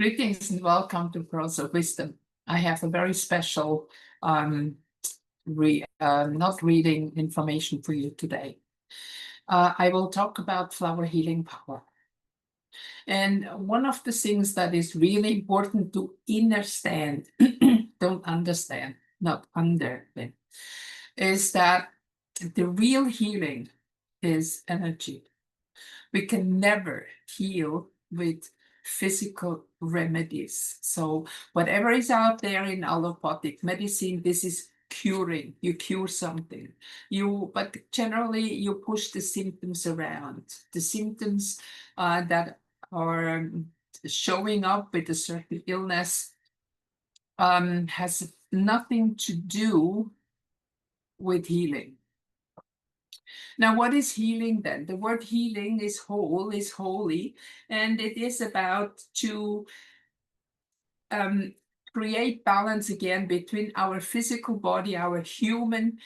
Greetings and welcome to Pearls of Wisdom. I have a very special not reading information for you today. I will talk about flower healing power. And one of the things that is really important to understand, don't understand, not understand, is that the real healing is energy. We can never heal with physical remedies. So whatever is out there in allopathic medicine, this is curing. You cure something. But generally you push the symptoms around. The symptoms that are showing up with a certain illness has nothing to do with healing. Now, what is healing then? The word healing is whole, is holy, and it is about to create balance again between our physical body, our human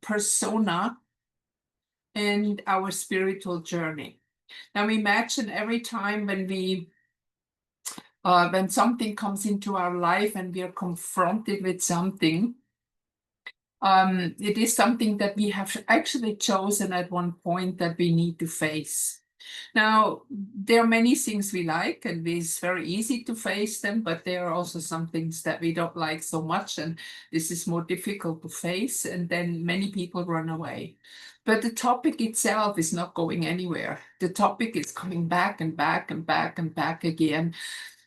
persona, and our spiritual journey. Now, imagine every time when something comes into our life and we are confronted with something, it is something that we have actually chosen at one point that we need to face. Now, there are many things we like, and it's very easy to face them, but there are also some things that we don't like so much, and this is more difficult to face, and then many people run away. But the topic itself is not going anywhere. The topic is coming back and back and back and back again.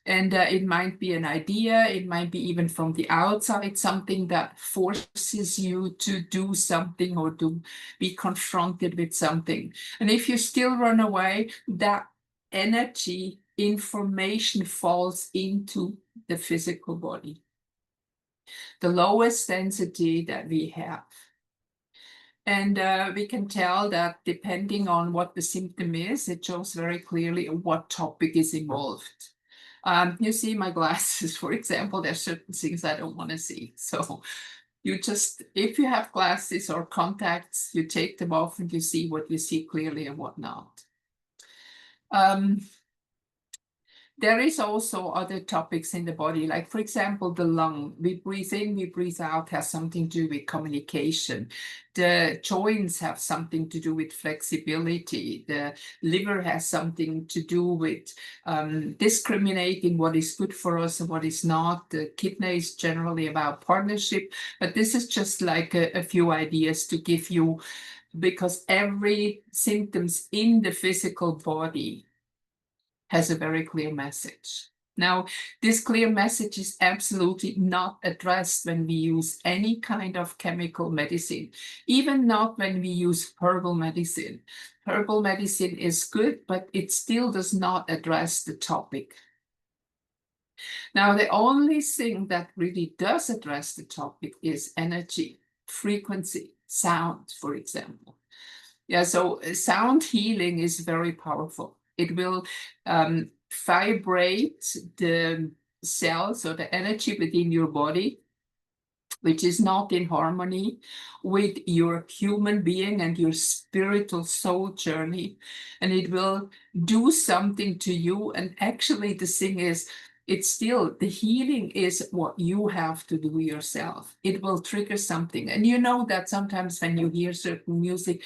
And it might be an idea, it might be even from the outside, something that forces you to do something or to be confronted with something. And if you still run away, that energy, information falls into the physical body. The lowest density that we have. And we can tell that depending on what the symptom is, it shows very clearly what topic is involved. You see my glasses, for example, there's certain things I don't want to see. So you just, if you have glasses or contacts, you take them off and you see what you see clearly and what not. There is also other topics in the body, like, for example, the lung. We breathe in, we breathe out, has something to do with communication. The joints have something to do with flexibility. The liver has something to do with discriminating what is good for us and what is not. The kidney is generally about partnership. But this is just like a few ideas to give you, because every symptoms in the physical body has a very clear message. Now, this clear message is absolutely not addressed when we use any kind of chemical medicine, even not when we use herbal medicine. Herbal medicine is good, but it still does not address the topic. Now, the only thing that really does address the topic is energy, frequency, sound, for example. Yeah, so sound healing is very powerful. It will vibrate the cells or the energy within your body, which is not in harmony with your human being and your spiritual soul journey. And it will do something to you. And actually, the thing is, it's still, the healing is what you have to do yourself. It will trigger something. And you know that sometimes when you hear certain music,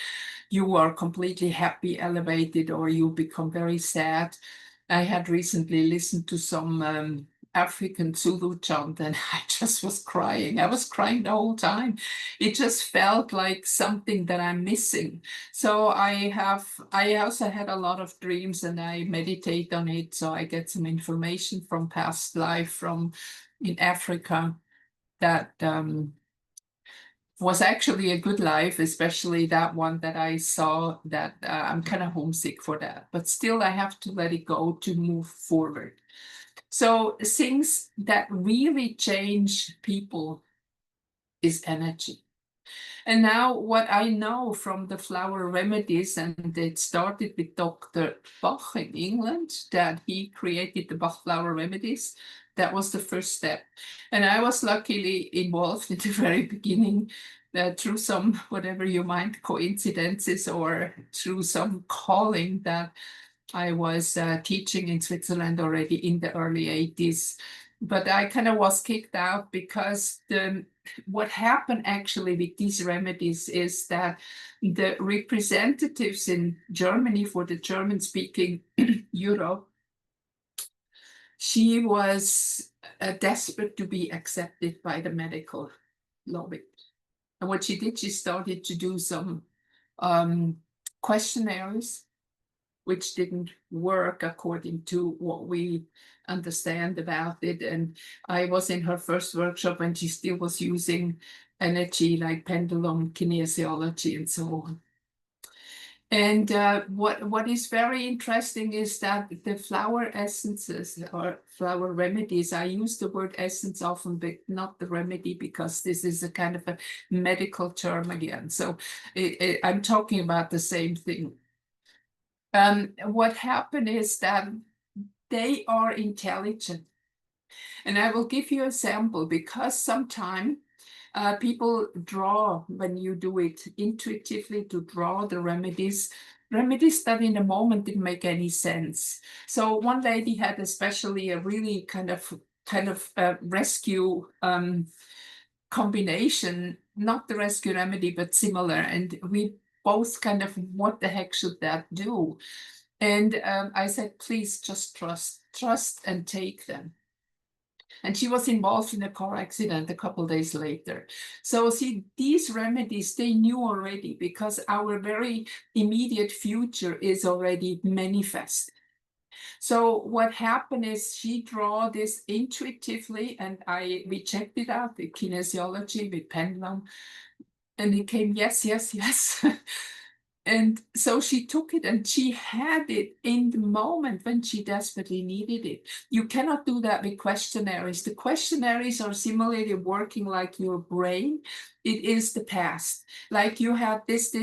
you are completely happy, elevated, or you become very sad. I had recently listened to some African Zulu chant, and I just was crying. I was crying the whole time. It just felt like something that I'm missing. So I also had a lot of dreams, and I meditate on it. So I get some information from past life from in Africa that was actually a good life, especially that one that I saw that I'm kind of homesick for that. But still, I have to let it go to move forward. So things that really change people is energy. And now what I know from the flower remedies, and it started with Dr. Bach in England, that he created the Bach flower remedies. That was the first step. And I was luckily involved in the very beginning through some, whatever you might, coincidences or through some calling that I was teaching in Switzerland already in the early 80s, but I kind of was kicked out because what happened actually with these remedies is that the representatives in Germany for the German-speaking Europe, she was desperate to be accepted by the medical lobby. And what she did, she started to do some questionnaires which didn't work according to what we understand about it. And I was in her first workshop when she still was using energy like pendulum kinesiology and so on. And what is very interesting is that the flower essences or flower remedies, I use the word essence often, but not the remedy, because this is a kind of a medical term again. So I'm talking about the same thing. What happened is that they are intelligent. And I will give you a sample, because sometimes people draw, when you do it intuitively, to draw the remedies that in the moment didn't make any sense. So one lady had especially a really kind of rescue combination, not the rescue remedy, but similar. And we both kind of, what the heck should that do? And I said, please just trust and take them. And she was involved in a car accident a couple of days later. So see, these remedies, they knew already, because our very immediate future is already manifested. So what happened is she drew this intuitively, and we checked it out, the kinesiology with pendulum, and it came, yes, yes, yes. And so she took it, and she had it in the moment when she desperately needed it. You cannot do that with questionnaires. The questionnaires are similarly working like your brain. It is the past. Like you had this,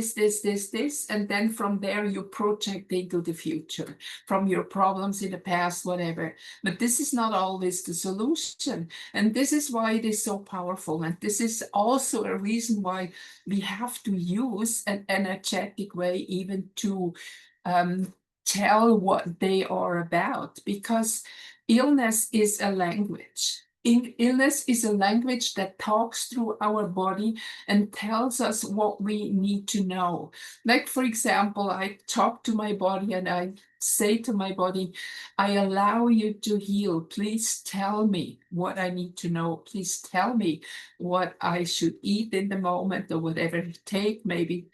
and then from there you project into the future from your problems in the past, whatever. But this is not always the solution. And this is why it is so powerful. And this is also a reason why we have to use an energetic way even to tell what they are about, because illness is a language. Illness is a language that talks through our body and tells us what we need to know. Like, for example, I talk to my body and I say to my body, I allow you to heal. Please tell me what I need to know. Please tell me what I should eat in the moment, or whatever it take. Maybe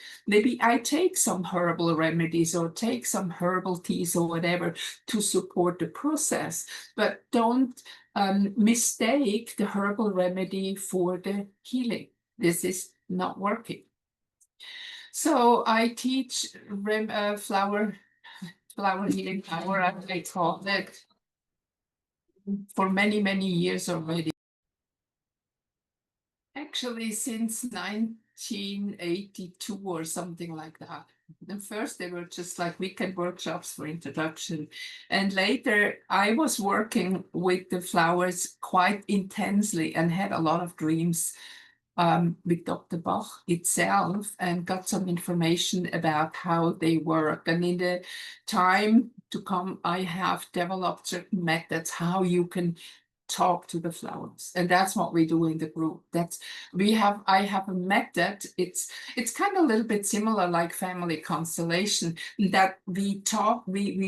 I take some herbal remedies or take some herbal teas or whatever to support the process. But don't mistake the herbal remedy for the healing. This is not working. So I teach flower healing power, as I call it, for many, many years already. Actually, since 1982 or something like that. At first, they were just like weekend workshops for introduction. And later, I was working with the flowers quite intensely and had a lot of dreams with Dr. Bach itself, and got some information about how they work. And in the time to come, I have developed certain methods how you can talk to the flowers, and that's what we do in the group. I have a method. It's kind of a little bit similar like family constellation, that we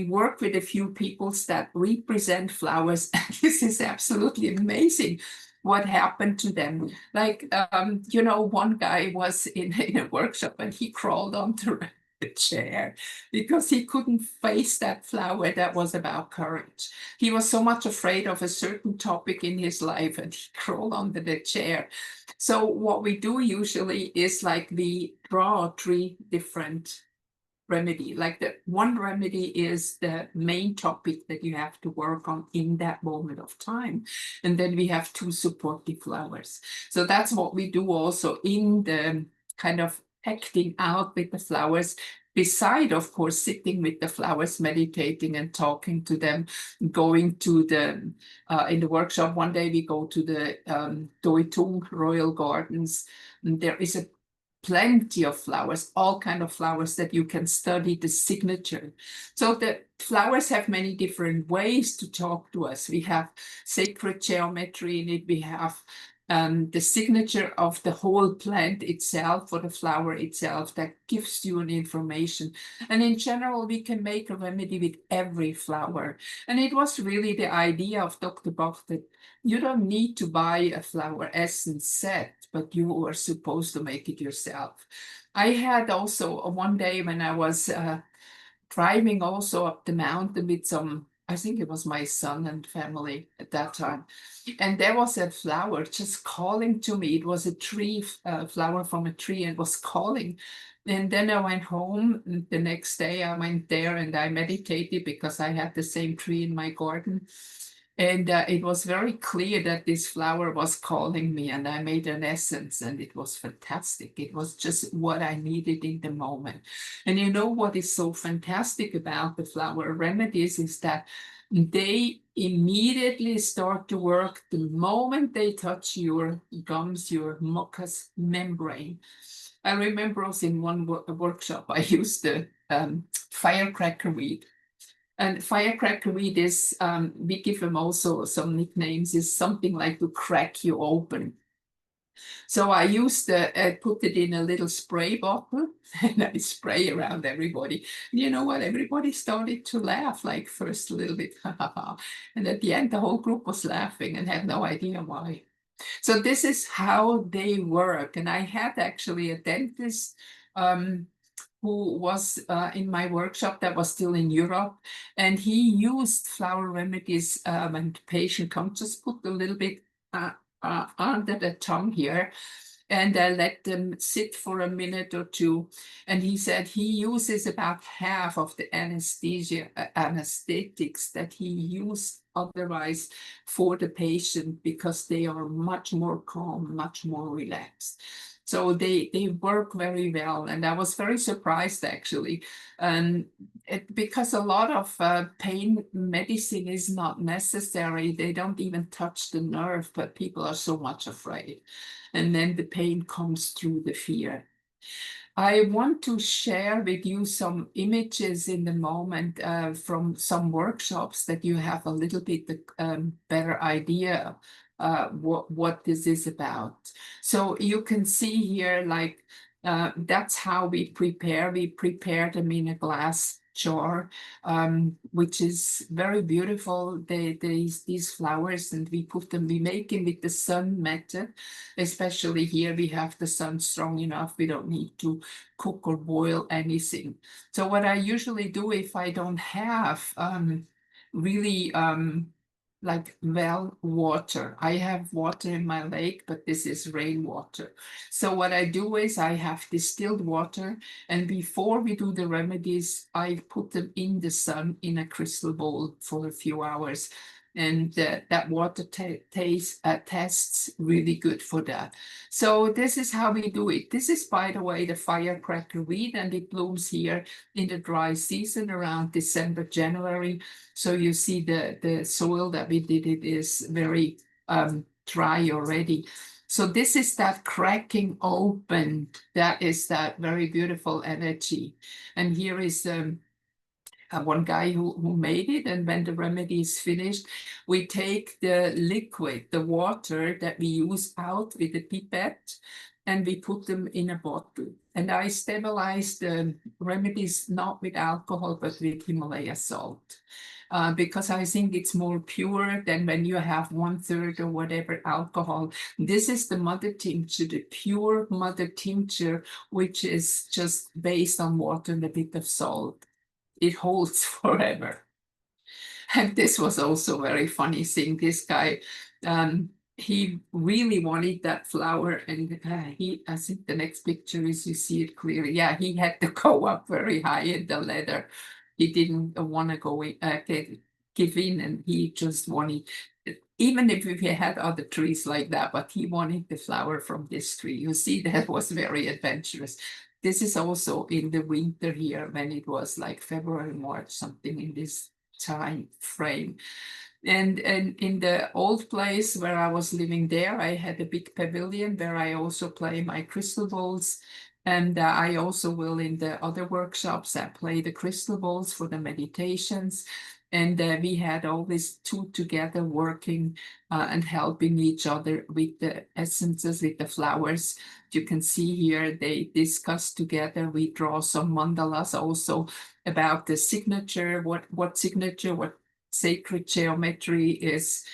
work with a few peoples that represent flowers. This is absolutely amazing what happened to them. Like one guy was in a workshop and he crawled onto a chair because he couldn't face that flower that was about courage. He was so much afraid of a certain topic in his life, and he crawled under the chair. So what we do usually is like we draw 3 different remedy. Like the one remedy is the main topic that you have to work on in that moment of time. And then we have 2 supportive flowers. So that's what we do also in the kind of acting out with the flowers, beside, of course, sitting with the flowers, meditating and talking to them, going to the, in the workshop, one day we go to the Doi Tung Royal Gardens. And there is a plenty of flowers, all kind of flowers that you can study the signature. So the flowers have many different ways to talk to us. We have sacred geometry in it. We have the signature of the whole plant itself or the flower itself that gives you an information. And in general, we can make a remedy with every flower. And it was really the idea of Dr. Bach that you don't need to buy a flower essence set, but you are supposed to make it yourself. I had also one day when I was driving also up the mountain with some, I think it was my son and family at that time. And there was a flower just calling to me. It was a tree, flower from a tree, and was calling. And then I went home. And the next day I went there and I meditated because I had the same tree in my garden. And it was very clear that this flower was calling me, and I made an essence, and it was fantastic. It was just what I needed in the moment. And you know what is so fantastic about the flower remedies is that they immediately start to work the moment they touch your gums, your mucous membrane. I remember also in one workshop, I used the firecracker weed. And firecracker weed is, we give them also some nicknames, is something like to crack you open. So I used I put it in a little spray bottle and I spray around everybody. You know what? Everybody started to laugh, like first a little bit, and at the end, the whole group was laughing and had no idea why. So this is how they work. And I had actually a dentist who was in my workshop that was still in Europe. And he used flower remedies when the patient comes, just put a little bit under the tongue here and let them sit for a minute or two. And he said he uses about half of the anesthetics that he used otherwise for the patient because they are much more calm, much more relaxed. So they work very well. And I was very surprised actually. Because a lot of pain medicine is not necessary. They don't even touch the nerve, but people are so much afraid. And then the pain comes through the fear. I want to share with you some images in the moment from some workshops that you have a little bit better idea what this is about. So you can see here, like, that's how we prepare. We prepare them in a glass jar, which is very beautiful. These flowers, and we put them, we make them with the sun method. Especially here, we have the sun strong enough. We don't need to cook or boil anything. So what I usually do if I don't have really like well water. I have water in my lake, but this is rainwater. So what I do is I have distilled water, and before we do the remedies, I put them in the sun in a crystal bowl for a few hours. And that water tests really good for that. So this is how we do it. This is, by the way, the firecracker weed, and it blooms here in the dry season around December, January. So you see the soil that we did, it is very dry already. So this is that cracking open. That is that very beautiful energy. And here is one guy who made it. And when the remedy is finished, we take the liquid, the water that we use out with the pipette, and we put them in a bottle. And I stabilize the remedies not with alcohol, but with Himalaya salt. Because I think it's more pure than when you have 1/3 or whatever alcohol. This is the mother tincture, the pure mother tincture, which is just based on water and a bit of salt. It holds forever. And this was also very funny seeing this guy. He really wanted that flower, and I think the next picture is, you see it clearly. Yeah, he had to go up very high in the ladder. He didn't want to go in, give in, and he just wanted, even if we had other trees like that, but he wanted the flower from this tree. You see, that was very adventurous. This is also in the winter here, when it was like February, March, something in this time frame. And in the old place where I was living there, I had a big pavilion where I also play my crystal balls. And I also will, in the other workshops, I play the crystal balls for the meditations. And we had always two together working and helping each other with the essences, with the flowers. You can see here they discuss together. We draw some mandalas also about the signature, what signature, what sacred geometry is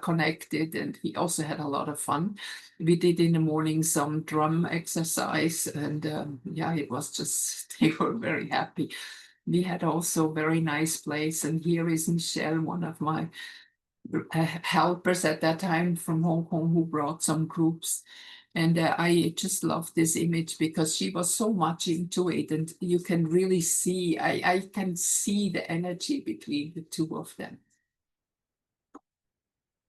connected. And we also had a lot of fun. We did in the morning some drum exercise, and yeah, it was just, they were very happy. We had also a very nice place, and here is Michelle, one of my helpers at that time from Hong Kong, who brought some groups. And I just love this image because she was so much into it, and you can really see, I can see the energy between the two of them.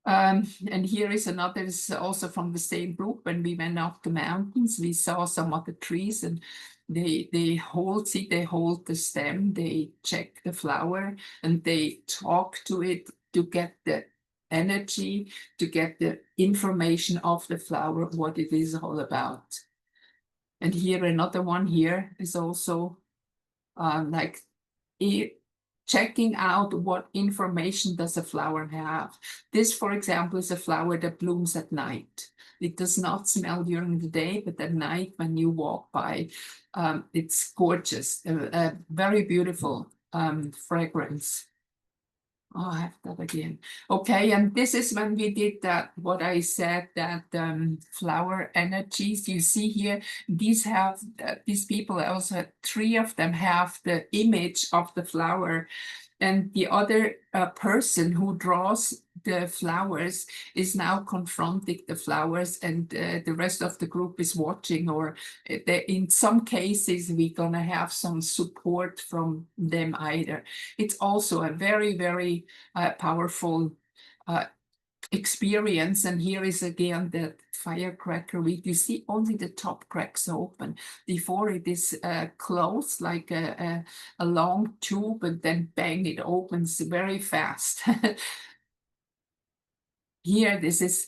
And here is another, is also from the same group. When we went up the mountains, we saw some other trees, and they hold the stem, they check the flower, and they talk to it to get the energy, to get the information of the flower, what it is all about. And here another one here is also like checking out what information does a flower have. This, for example, is a flower that blooms at night. It does not smell during the day, but at night when you walk by, it's gorgeous, a very beautiful fragrance. Oh, I have that again. Okay, and this is when we did that, what I said, that flower energies. You see here, these have, these people also, three of them have the image of the flower. And the other person who draws the flowers is now confronting the flowers, and the rest of the group is watching, or in some cases, we're going to have some support from them either. It's also a very, very powerful experience. And here is again the firecracker week. You see only the top cracks open. Before it is closed like a long tube, and then bang, it opens very fast. Here, this is,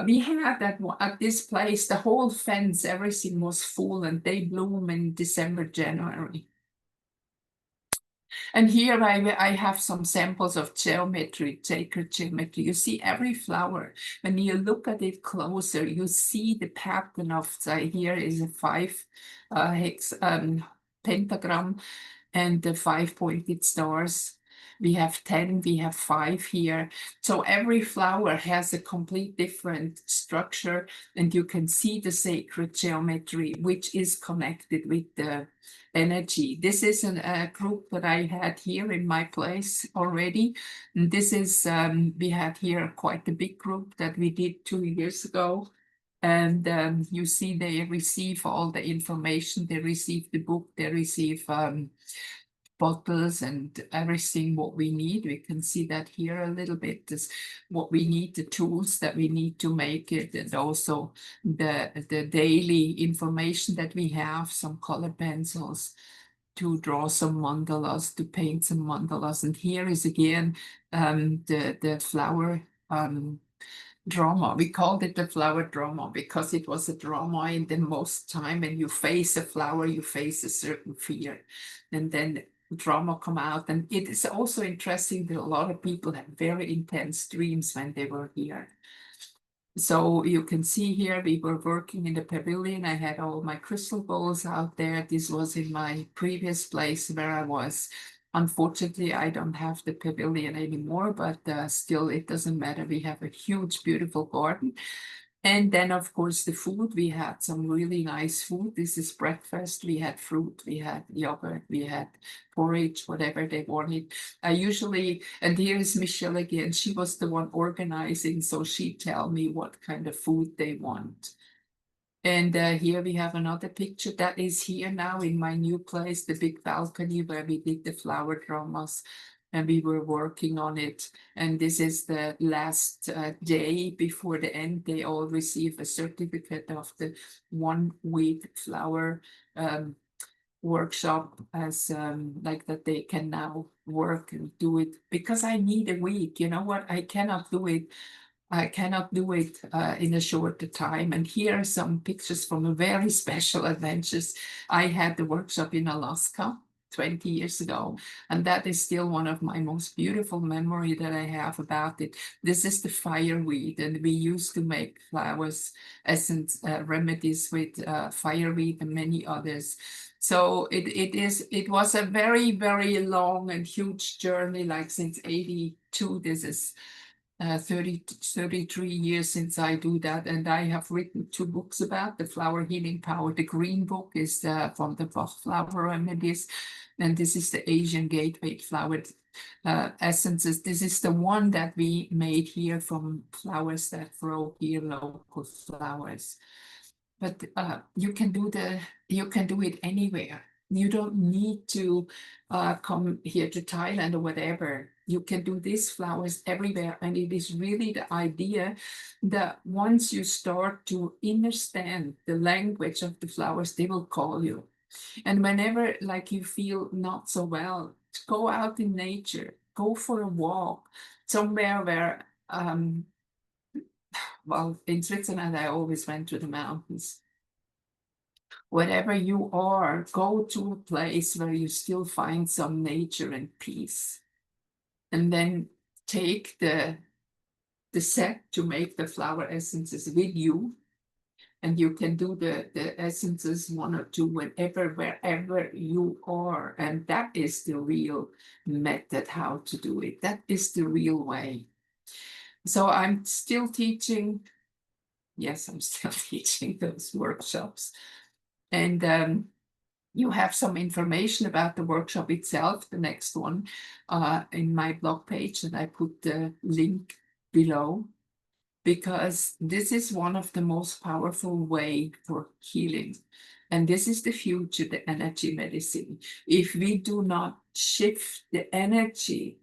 we had that at this place, the whole fence, everything was full, and they bloom in December, January. And here I have some samples of geometry, sacred geometry. You see every flower. When you look at it closer, you see the pattern of, here is a 5 hex pentagram, and the 5 pointed stars. We have 10, we have 5 here. So every flower has a complete different structure, and you can see the sacred geometry, which is connected with the energy. This is a group that I had here in my place already. And this is, we had here quite a big group that we did 2 years ago. And you see they receive all the information, they receive the book, they receive bottles and everything what we need. We can see that here a little bit, is what we need, the tools that we need to make it, and also the daily information that we have, some color pencils to draw some mandalas, to paint some mandalas. And here is again the flower drama. We called it the flower drama because it was a drama in the most time. When you face a flower, you face a certain fear, and then drama come out. And it is also interesting that a lot of people had very intense dreams when they were here. So you can see here, we were working in the pavilion. I had all my crystal balls out there. This was in my previous place where I was. Unfortunately, I don't have the pavilion anymore, but still, it doesn't matter. We have a huge, beautiful garden. And then, of course, the food. We had some really nice food. This is breakfast. We had fruit, we had yogurt, we had porridge, whatever they wanted. I usually, and here is Michelle again. She was the one organizing, so she tell me what kind of food they want. And here we have another picture that is here now in my new place, the big balcony where we did the flower dramas, and we were working on it. And this is the last day before the end. They all receive a certificate of the 1 week flower workshop, as like that they can now work and do it, because I need a week. You know what? I cannot do it I cannot do it in a shorter time. And here are some pictures from a very special adventures. I had the workshop in Alaska 20 years ago, and that is still one of my most beautiful memory that I have about it. This is the fireweed, and we used to make flowers essence remedies with fireweed and many others. So it was a very, very long and huge journey, like since 82. This is 33 years since I do that, and I have written 2 books about the flower healing power. The green book is from the Bach flower remedies, and this is the Asian gateway flower essences. This is the one that we made here from flowers that grow here, local flowers. But you can do it anywhere. You don't need to come here to Thailand or whatever. You can do these flowers everywhere. And it is really the idea that once you start to understand the language of the flowers, they will call you. And whenever like you feel not so well, go out in nature, go for a walk somewhere where well, in Switzerland, I always went to the mountains. Wherever you are, go to a place where you still find some nature and peace. And then take the set to make the flower essences with you. And you can do the essences 1 or 2 whenever, wherever you are. And that is the real method how to do it. That is the real way. So I'm still teaching. Yes, I'm still teaching those workshops. And you have some information about the workshop itself, the next one, in my blog page, and I put the link below, because this is one of the most powerful way for healing. And this is the future, the energy medicine. If we do not shift the energy,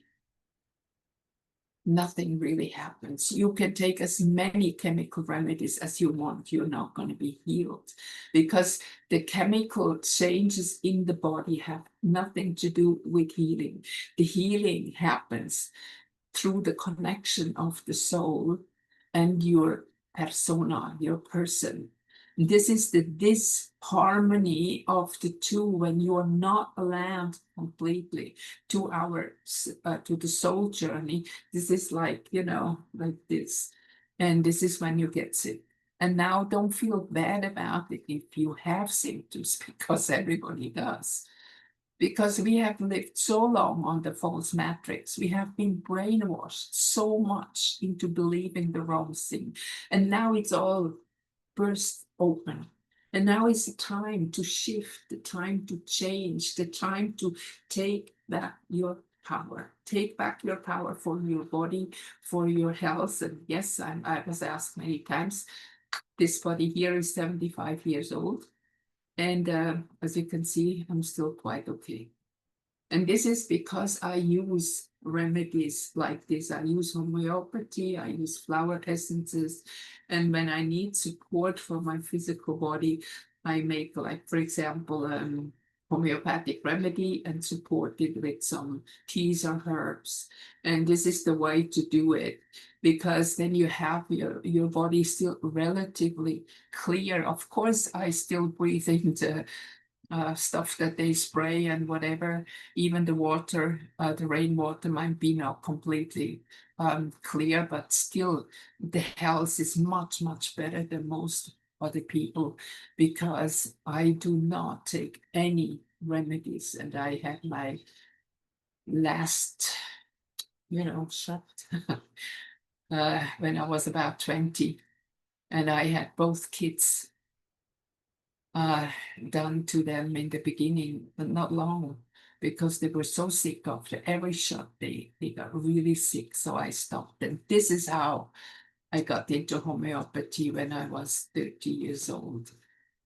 nothing really happens. You can take as many chemical remedies as you want. You're not going to be healed, because the chemical changes in the body have nothing to do with healing. The healing happens through the connection of the soul and your persona, your person. This is the disharmony of the two, when you are not allowed completely to to the soul journey. This is like, like this. And this is when you get sick. And now don't feel bad about it if you have symptoms, because everybody does. Because we have lived so long on the false matrix. We have been brainwashed so much into believing the wrong thing. And now it's all burst open. And now is the time to shift, the time to change, the time to take back your power. Take back your power for your body, for your health. And yes, I was asked many times, this body here is 75 years old. And as you can see, I'm still quite okay. And this is because I use remedies like this. I use homeopathy, I use flower essences. And when I need support for my physical body, I make, like, for example, homeopathic remedy and support it with some teas or herbs. And this is the way to do it, because then you have your body still relatively clear. Of course, I still breathe into stuff that they spray and whatever. Even the water, the rainwater might be not completely clear, but still the health is much, much better than most other people, because I do not take any remedies. And I had my last, shot when I was about 20, and I had both kids done to them in the beginning, but not long, because they were so sick after every shot. They got really sick, so I stopped. And this is how I got into homeopathy when I was 30 years old.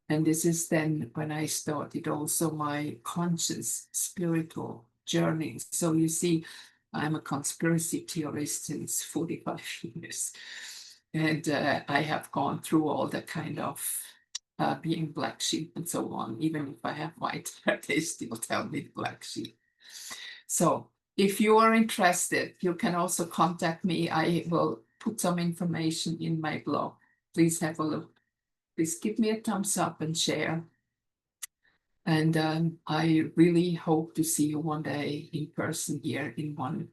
And this is then when I started also my conscious spiritual journey. So you see, I'm a conspiracy theorist since 45 years. And I have gone through all the kind of being black sheep and so on. Even if I have white hair, they still tell me black sheep. So if you are interested, you can also contact me. I will put some information in my blog. Please have a look. Please give me a thumbs up and share. And I really hope to see you one day in person here in one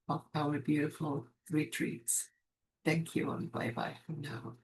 of our beautiful retreats. Thank you and bye-bye for now.